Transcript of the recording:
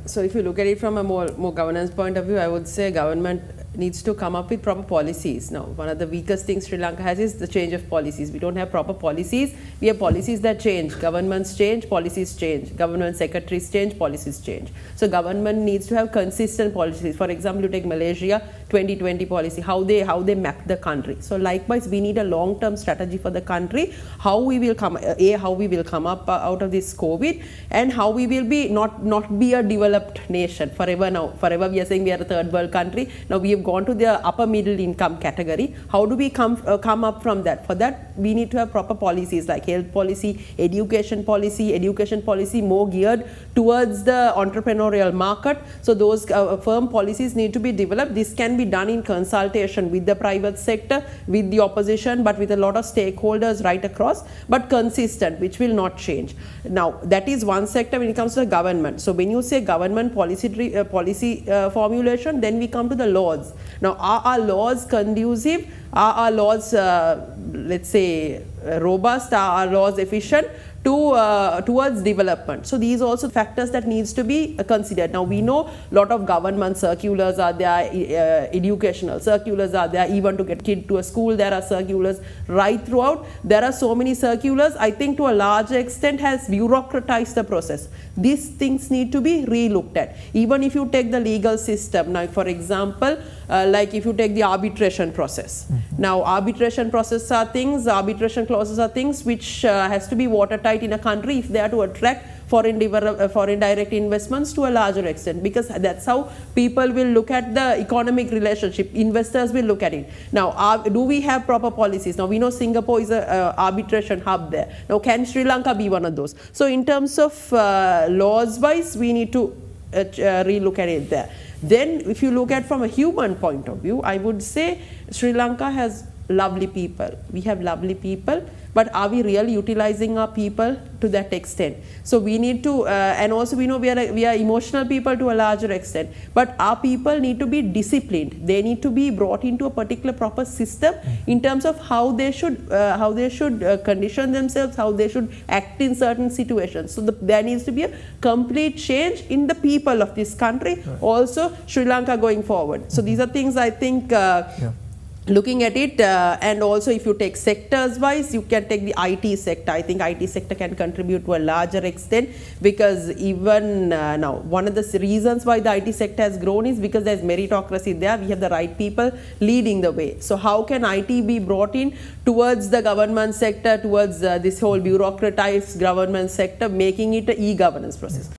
So if you look at it from a more governance point of view, I would say government needs to come up with proper policies. Now, one of the weakest things Sri Lanka has is the change of policies. We don't have proper policies. We have policies that change. Governments change, policies change. Government secretaries change, policies change. So government needs to have consistent policies. For example, you take Malaysia 2020 policy, how they map the country. So likewise, we need a long-term strategy for the country, how we will come up out of this COVID, and how we will be not be a developed nation forever now. Forever we are saying we are a third world country. Now we have gone to the upper middle income category. How do we come up from that? For that, we need to have proper policies like health policy, education policy more geared towards the entrepreneurial market. So those firm policies need to be developed. This can be done in consultation with the private sector, with the opposition, but with a lot of stakeholders right across, but consistent, which will not change. Now, that is one sector when it comes to the government. So when you say government policy formulation, then we come to the laws. Now, are our laws conducive? Are our laws, let's say, robust? Are our laws efficient towards development? So these are also factors that needs to be considered. Now we know a lot of government circulars are there, educational circulars are there, even to get kid to a school there are circulars right throughout. There are so many circulars, I think to a large extent has bureaucratized the process. These things need to be re-looked at. Even if you take the legal system, now for example, like if you take the arbitration process. Now arbitration process are things, arbitration clauses are things which has to be watertight in a country if they are to attract foreign direct investments to a larger extent, because that's how people will look at the economic relationship. Investors will look at it. Now, do we have proper policies? Now, we know Singapore is an arbitration hub there. Now, can Sri Lanka be one of those? So, in terms of laws-wise, we need to re-look at it there. Then, if you look at from a human point of view, I would say Sri Lanka has lovely people. We have lovely people, but are we really utilizing our people to that extent? So we need to, and also we know we are emotional people to a larger extent, but our people need to be disciplined. They need to be brought into a particular proper system in terms of how they should condition themselves, how they should act in certain situations. So there needs to be a complete change in the people of this country, also Sri Lanka going forward. So these are things I think looking at it, and also if you take sectors wise, you can take the IT sector. I think IT sector can contribute to a larger extent, because even now one of the reasons why the IT sector has grown is because there's meritocracy there. We have the right people leading the way. So how can IT be brought in towards the government sector, towards this whole bureaucratized government sector, making it an e-governance process?